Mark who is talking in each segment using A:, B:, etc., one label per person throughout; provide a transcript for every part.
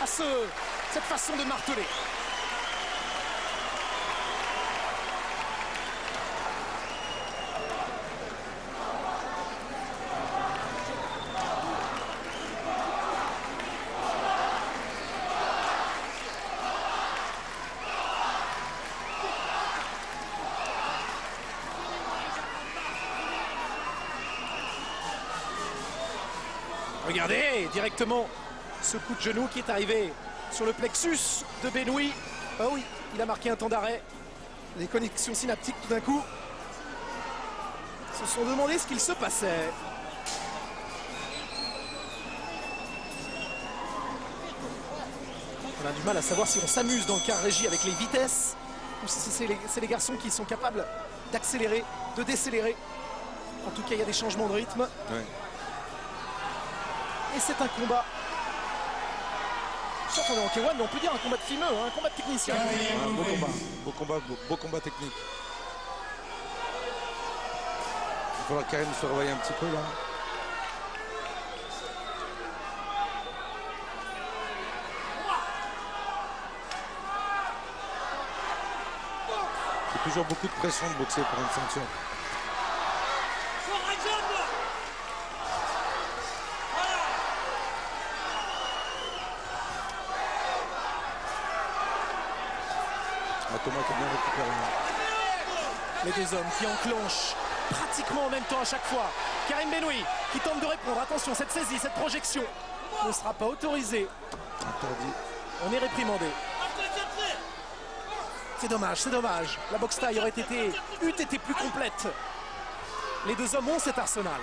A: à cette façon de marteler. Regardez directement ce coup de genou qui est arrivé sur le plexus de Benoît. Ah oui, il a marqué un temps d'arrêt. Les connexions synaptiques tout d'un coup se sont demandé ce qu'il se passait. On a du mal à savoir si on s'amuse dans le car régie avec les vitesses ou si c'est les garçons qui sont capables d'accélérer, de décélérer. En tout cas, il y a des changements de rythme.
B: Ouais.
A: Et c'est un combat. Je sais qu'on est en K1, mais on peut dire un combat de fimeux, un combat de technicien.
B: Beau combat technique. Il va falloir que Karim se réveille un petit peu là. C'est toujours beaucoup de pression de boxer pour une ceinture. Thomas qui a bien récupéré.
A: Les deux hommes qui enclenchent pratiquement en même temps à chaque fois. Karim Benoît qui tente de répondre. Attention, cette saisie, cette projection ne sera pas autorisée.
B: Interdit.
A: On est réprimandé. C'est dommage, c'est dommage. La boxe taille eût été plus complète. Les deux hommes ont cet arsenal.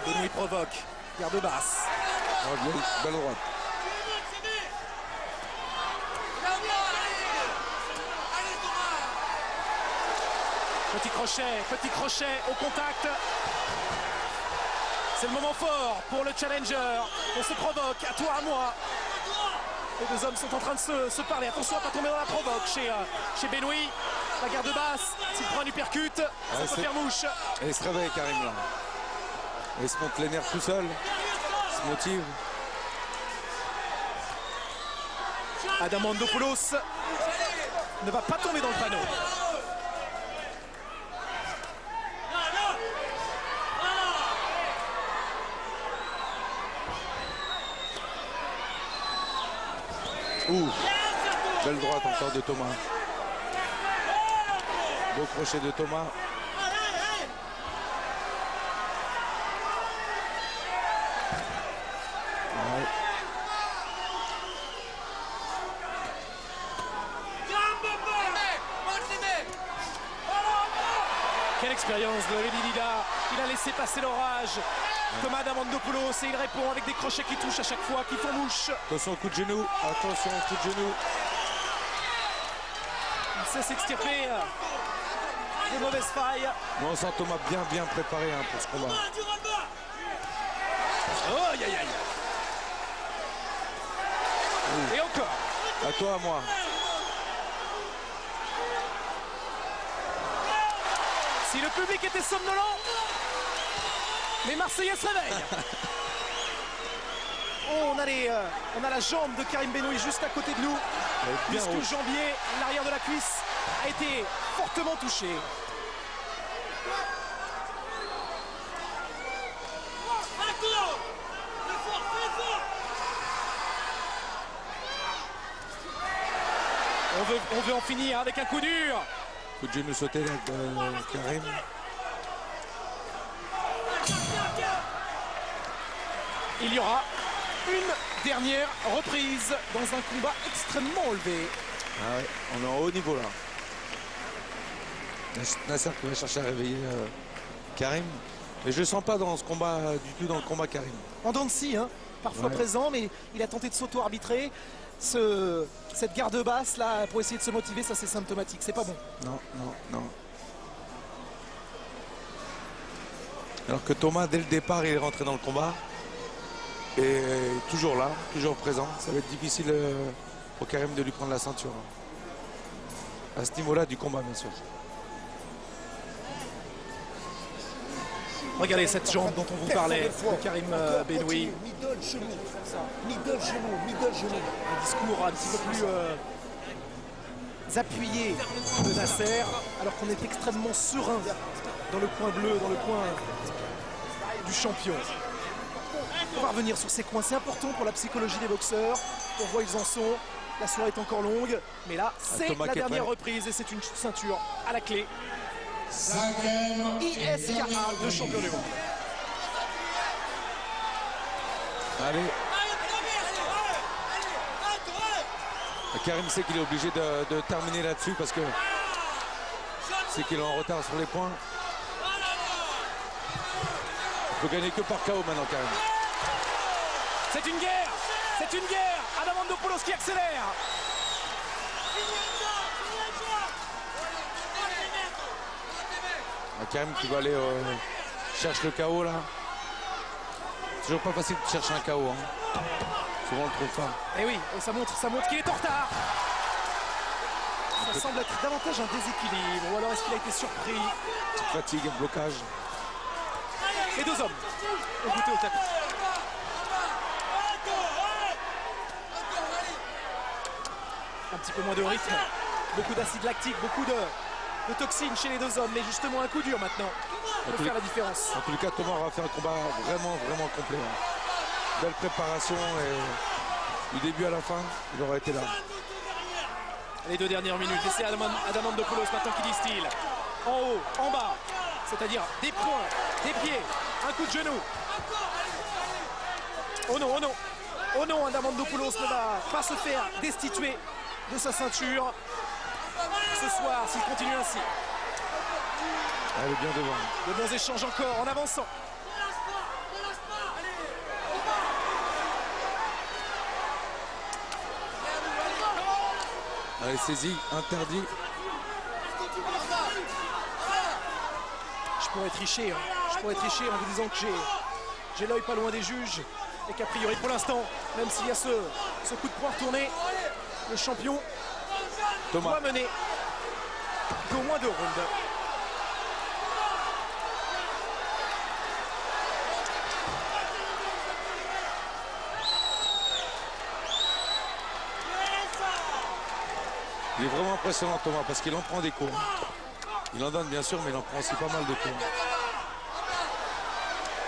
A: Benoît provoque, garde basse.
B: Balle droite.
A: Petit crochet au contact. C'est le moment fort pour le challenger. On se provoque, à toi, à moi. Les deux hommes sont en train de se parler. Attention à ne pas tomber dans la provoque chez Benoît. La garde basse, s'il prend un uppercut, ça peut faire mouche.
B: Et il se réveille Karim là. Il se monte les nerfs tout seul. Il se motive.
A: Adamandopoulos ne va pas tomber dans le panneau.
B: Ouh, belle droite encore de Thomas. Beau crochet de Thomas. Ouais.
A: Quelle expérience de Elie Dida. Il a laissé passer l'orage. Thomas Adamandopoulos et il répond avec des crochets qui touchent à chaque fois, qui font mouche.
B: Attention au coup de genou. Attention au coup de genou.
A: Il sait s'extirper des mauvaises failles.
B: Mais on sent Thomas bien préparé pour ce combat.
A: Oh, aïe, aïe, aïe. Et encore.
B: À toi, à moi.
A: Si le public était somnolent, les Marseillais se réveillent. Oh, on a la jambe de Karim Benoît juste à côté de nous. Puisque le jambier, l'arrière de la cuisse, a été fortement touché. On veut en finir avec un coup dur.
B: Coup de genou sauté là de Karim.
A: Il y aura une dernière reprise dans un combat extrêmement élevé.
B: Ah ouais, on est en haut niveau là. Nasser qui va chercher à réveiller Karim. Mais je ne sens pas dans ce combat du tout dans le combat Karim.
A: En dents de scie, hein, parfois présent, mais il a tenté de s'auto-arbitrer. Cette garde basse là pour essayer de se motiver, ça c'est symptomatique, c'est pas bon.
B: Non. Alors que Thomas, dès le départ, il est rentré dans le combat. Et toujours là, toujours présent. Ça va être difficile pour Karim de lui prendre la ceinture. à ce niveau-là du combat, bien sûr.
A: Regardez cette jambe dont on vous parlait de Karim Benoui.
C: Middle genou, middle genou.
A: Un discours un petit peu plus appuyé de Nasser, alors qu'on est extrêmement serein dans le coin bleu, dans le coin du champion. On va revenir sur ces coins, c'est important pour la psychologie des boxeurs. On voit où ils en sont. La soirée est encore longue, mais là, c'est la dernière reprise et c'est une ceinture à la clé. ISKA de champion du monde.
B: Allez. Karim sait qu'il est obligé de terminer là-dessus parce que c'est qu'il est en retard sur les points. Il peut gagner que par KO maintenant, Karim.
A: C'est une guerre. C'est une guerre. Adamandopoulos qui accélère.
B: Karim qui va aller chercher le KO là. Toujours pas facile de chercher un KO. Hein. Souvent on le trouve pas.
A: Et oui, et ça montre qu'il est en retard. Ça semble être davantage un déséquilibre. Ou alors est-ce qu'il a été surpris?
B: Fatigue, un blocage.
A: Les deux hommes ont goûté au tapis. Un petit peu moins de rythme. Beaucoup d'acide lactique, beaucoup de toxines chez les deux hommes. Mais justement un coup dur maintenant peut faire la différence.
B: En tout cas, Thomas aura fait un combat vraiment complet. Hein. Belle préparation et du début à la fin, il aura été là.
A: Les deux dernières minutes, et c'est Adamandopoulos maintenant qui distille. En haut, en bas, c'est-à-dire des poings, des pieds, un coup de genou. Oh non, oh non. Oh non, Adamandopoulos ne va pas se faire destituer de sa ceinture ce soir s'il continue ainsi.
B: Elle est bien devant.
A: De bons échanges encore en avançant.
B: Allez, saisi, interdit.
A: Je pourrais tricher, hein. Je pourrais tricher en vous disant que j'ai l'œil pas loin des juges et qu'a priori pour l'instant, même s'il y a ce coup de poing retourné, le champion doit mener d'au moins 2 rounds.
B: Il est vraiment impressionnant Thomas parce qu'il en prend des coups. Il en donne bien sûr, mais il en prend aussi pas mal de coups.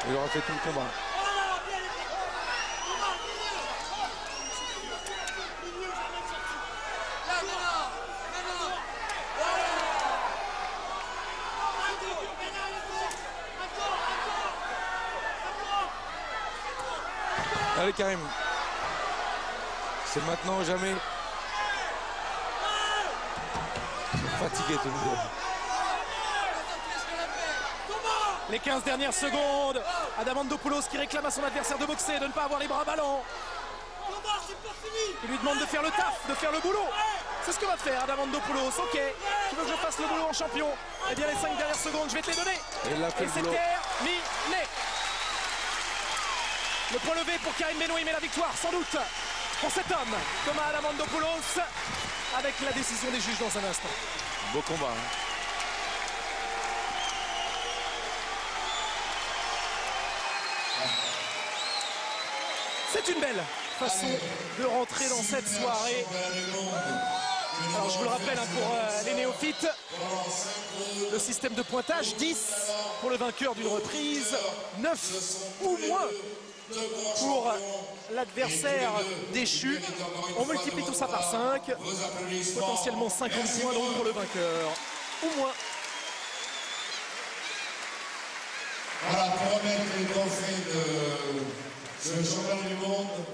B: Il aura fait tout le combat. Allez Karim. C'est maintenant ou jamais. Fatigué tout le monde.
A: Les 15 dernières secondes. Adamandopoulos qui réclame à son adversaire de boxer, de ne pas avoir les bras ballants. Il lui demande de faire le taf, de faire le boulot. C'est ce que va faire Adamandopoulos. Ok, tu veux que je fasse le boulot en champion? Eh bien les 5 dernières secondes, je vais te les donner. Et c'est terminé. Le point levé pour Karim Benoui, mais la victoire sans doute pour cet homme, Thomas Adamandopoulos, avec la décision des juges dans un instant.
B: Beau combat. Hein.
A: C'est une belle façon de rentrer dans cette soirée. Alors je vous le rappelle hein, pour les néophytes, le système de pointage, 10 pour le vainqueur d'une reprise, 9 ou moins pour l'adversaire déchu. On multiplie tout ça par 5, potentiellement 50 points donc pour le vainqueur, ou moins.
D: Voilà, pour remettre les trophées de ce champion du monde,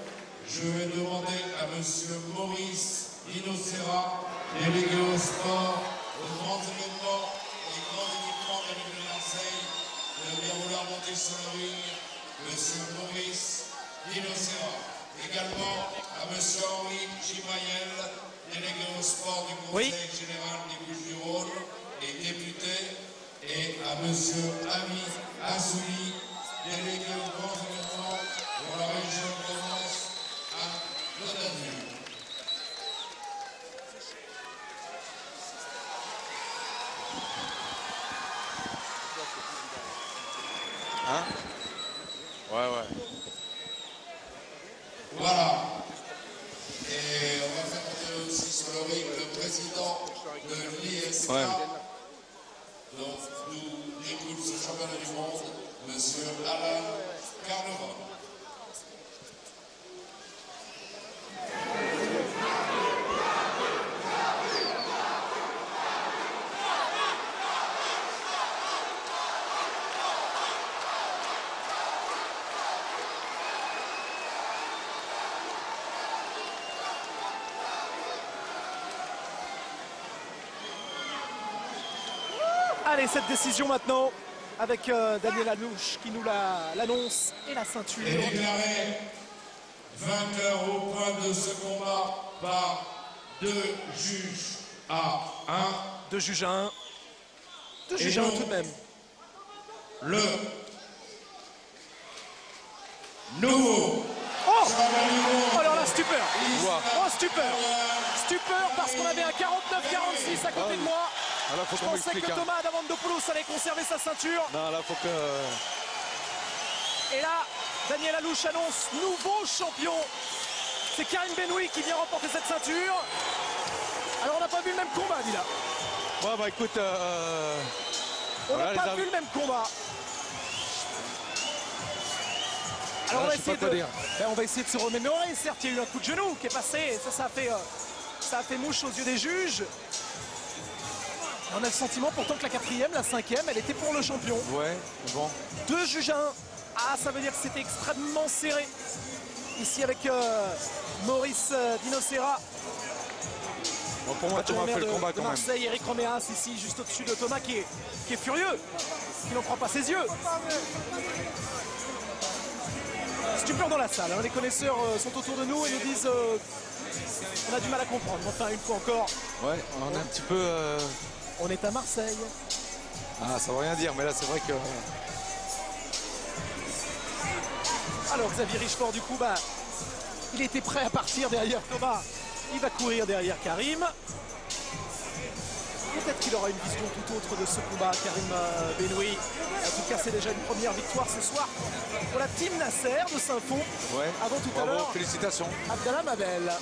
D: je vais demander à monsieur Maurice Innocera, délégué au sport, aux grands événements et grands équipements de l'île de Marseille, de bien vouloir monter sur le ring, monsieur Maurice Innocera. Également à monsieur Henri Gimayel, délégué au sport du Conseil général des Bouches-du-Rhône et député, et à monsieur Ami Assouli, délégué au grand événement pour la région de Provence à Côte d'Azur.
B: Hein? Ouais.
D: Voilà. Et on va faire monter aussi sur le ring le président de l'ISK.
B: Ouais.
D: Donc, nous découle ce championnat du monde, monsieur Alain Carleron.
A: Allez, cette décision maintenant avec Daniel Hanouch qui nous l'annonce et la ceinture.
D: Et déclaré vainqueur au point de ce combat par 2 juges à 1.
A: 2 juges à 1. 2 juges à 1 tout de même.
D: Le nouveau
A: Oh,
D: champion du monde.
A: oh alors là, stupeur.
B: Ouah.
A: Oh, stupeur. Stupeur parce qu'on avait un 49-46 à côté de moi.
B: Ah, là, faut
A: Je
B: qu'on
A: pensais
B: m'explique.
A: que
B: Hein.
A: Thomas Adamandopoulos allait conserver sa ceinture.
B: Non, là, faut que.
A: Et là, Daniel Hanouch annonce nouveau champion. C'est Karim Benoui qui vient remporter cette ceinture. Alors on n'a pas vu le même combat, dit là.
B: Ouais, bah écoute.
A: On
B: Voilà,
A: n'a pas
B: les
A: vu le même combat. Alors
B: Ah,
A: on va
B: je sais
A: essayer
B: pas quoi
A: de,
B: dire.
A: on va essayer de se remémorer. Certes, il y a eu un coup de genou qui est passé. Ça a fait mouche aux yeux des juges. Et on a le sentiment pourtant que la 4e, la 5e, elle était pour le champion.
B: Ouais, bon.
A: 2 juges à 1. Ah, ça veut dire que c'était extrêmement serré. Ici avec Maurice Dinocera.
B: Bon, pour moi, Thomas a fait le combat
A: de
B: quand même.
A: Marseille, Eric Roméas ici juste au-dessus de Thomas qui est furieux, qui n'en croit pas ses yeux. Stupeur dans la salle, hein. Les connaisseurs sont autour de nous et nous disent on a du mal à comprendre. Enfin, une fois encore,
B: Ouais, on est un petit peu.
A: on est à Marseille.
B: Ah, ça veut rien dire, mais là, c'est vrai que.
A: Alors Xavier Richefort, du coup, bah, il était prêt à partir derrière Thomas. Il va courir derrière Karim. Peut-être qu'il aura une vision tout autre de ce combat, Karim Benoui. En tout cas, c'est déjà une première victoire ce soir pour la team Nasser de Saint-Fond.
B: Ouais.
A: Avant tout à
B: Bravo,
A: l'heure,
B: félicitations.
A: Abdallah Mabel.